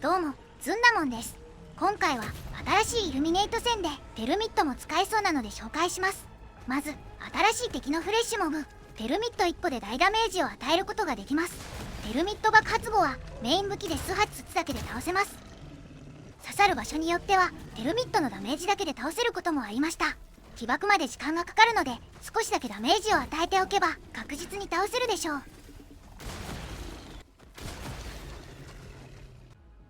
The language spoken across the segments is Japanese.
どうも、ずんだもんです。今回は新しいイルミネート戦でテルミットも使えそうなので紹介します。まず、新しい敵のフレッシュモブ、テルミット1個で大ダメージを与えることができます。テルミット爆発後はメイン武器で数発撃つだけで倒せます。刺さる場所によってはテルミットのダメージだけで倒せることもありました。起爆まで時間がかかるので少しだけダメージを与えておけば確実に倒せるでしょう。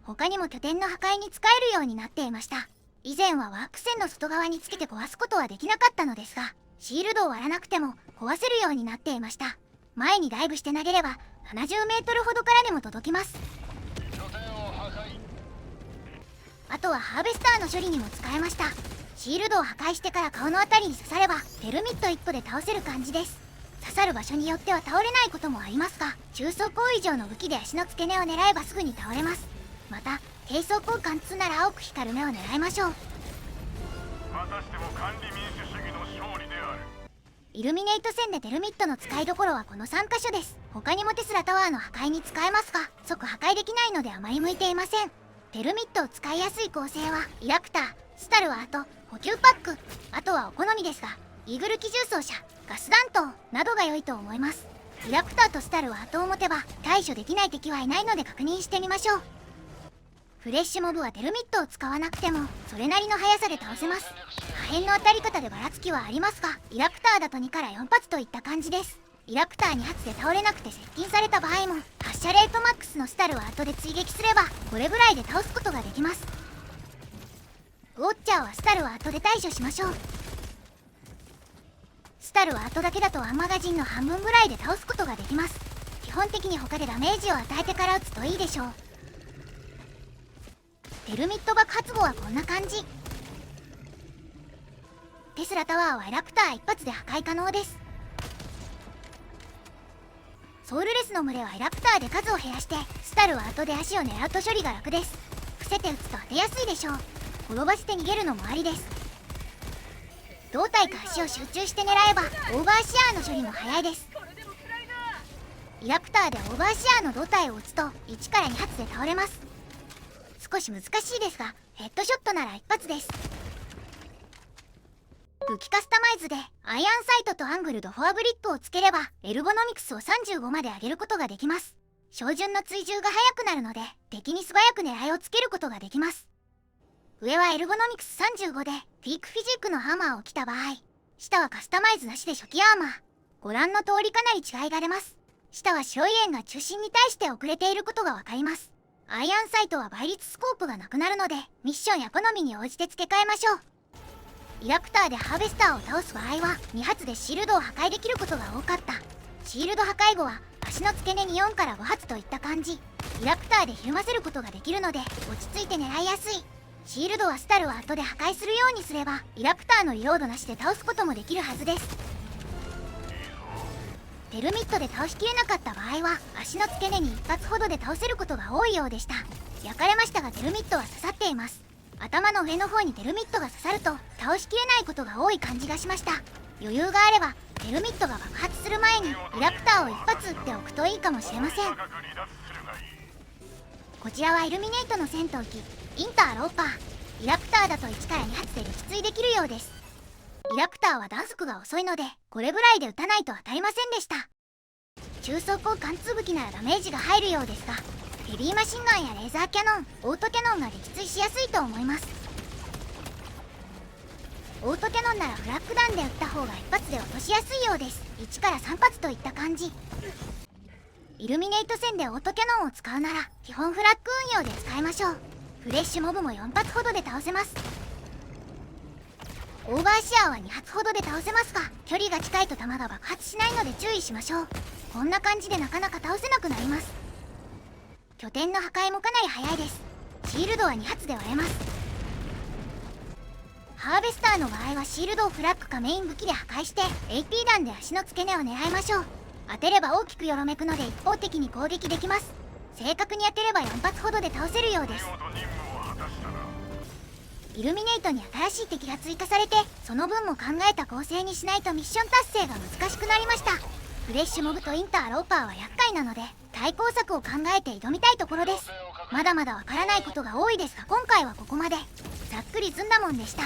他にも拠点の破壊に使えるようになっていました。以前はワーク線の外側につけて壊すことはできなかったのですが、シールドを割らなくても壊せるようになっていました。前にダイブして投げれば70メートルほどからでも届きます。あとはハーベスターの処理にも使えました。シールドを破壊してから顔のあたりに刺さればテルミット1個で倒せる感じです。刺さる場所によっては倒れないこともありますが、中装甲以上の武器で足の付け根を狙えばすぐに倒れます。また低装交換2なら青く光る目を狙いましょう。またしても管理民主主義の勝利である。イルミネート戦でテルミットの使いどころはこの3カ所です。他にもテスラタワーの破壊に使えますが、即破壊できないのであまり向いていません。テルミットを使いやすい構成はイラクター、スタルワーと補給パック、あとはお好みですがイーグル機重装車、ガス弾頭などが良いと思います。イラクターとスタルワーとを持てば対処できない敵はいないので確認してみましょう。フレッシュモブはテルミットを使わなくてもそれなりの速さで倒せます。破片の当たり方でばらつきはありますが、イラクターだと2から4発といった感じです。イラクター2発で倒れなくて接近された場合も発射レートマックスのスタルを後で追撃すればこれぐらいで倒すことができます。ウォッチャーはスタルは後で対処しましょう。スタルは後だけだとワンマガジンの半分ぐらいで倒すことができます。基本的に他でダメージを与えてから撃つといいでしょう。テルミット爆発後はこんな感じ。テスラタワーはイラクター1発で破壊可能です。ソウルレスの群れはイラクターで数を減らして、スタルは後で足を狙うと処理が楽です。伏せて撃つと当てやすいでしょう。転ばして逃げるのもありです。胴体か足を集中して狙えばオーバーシアーの処理も早いです。イラクターでオーバーシアーの胴体を撃つと1から2発で倒れます。少し難しいですがヘッドショットなら一発です。武器カスタマイズでアイアンサイトとアングルドフォアブリックをつければエルゴノミクスを35まで上げることができます。照準の追従が速くなるので敵に素早く狙いをつけることができます。上はエルゴノミクス35でピークフィジークのアーマーを着た場合、下はカスタマイズなしで初期アーマー。ご覧の通りかなり違いが出ます。下は白い円が中心に対して遅れていることがわかります。アイアンサイトは倍率スコープがなくなるのでミッションや好みに応じて付け替えましょう。イラクターでハーベスターを倒す場合は2発でシールドを破壊できることが多かった。シールド破壊後は足の付け根に4から5発といった感じ。イラクターでひるませることができるので落ち着いて狙いやすい。シールドはスタルを後で破壊するようにすればイラクターのリロードなしで倒すこともできるはずです。テルミットで倒しきれなかった場合は足の付け根に1発ほどで倒せることが多いようでした。焼かれましたがテルミットは刺さっています。頭の上の方にテルミットが刺さると倒しきれないことが多い感じがしました。余裕があればテルミットが爆発する前にイラクターを1発撃っておくといいかもしれません。こちらはイルミネートの戦闘機インターローパー。イラクターだと1から2発で撃墜できるようです。イラクターは弾速が遅いのでこれぐらいで撃たないと当たりませんでした。中装甲貫通武器ならダメージが入るようですが、ヘビーマシンガンやレーザーキャノン、オートキャノンが撃墜しやすいと思います。オートキャノンならフラッグ弾で撃った方が一発で落としやすいようです。1から3発といった感じ。イルミネート戦でオートキャノンを使うなら基本フラッグ運用で使いましょう。フレッシュモブも4発ほどで倒せます。オーバーシアーは2発ほどで倒せますが距離が近いと弾が爆発しないので注意しましょう。こんな感じでなかなか倒せなくなります。拠点の破壊もかなり早いです。シールドは2発で割れます。ハーベスターの場合はシールドをフラッグかメイン武器で破壊して AP 弾で足の付け根を狙いましょう。当てれば大きくよろめくので一方的に攻撃できます。正確に当てれば4発ほどで倒せるようです。イルミネートに新しい敵が追加されてその分も考えた構成にしないとミッション達成が難しくなりました。フレッシュモブとインターローパーは厄介なので対抗策を考えて挑みたいところです。まだまだわからないことが多いですが、今回はここまで。ざっくりずんだもんでした。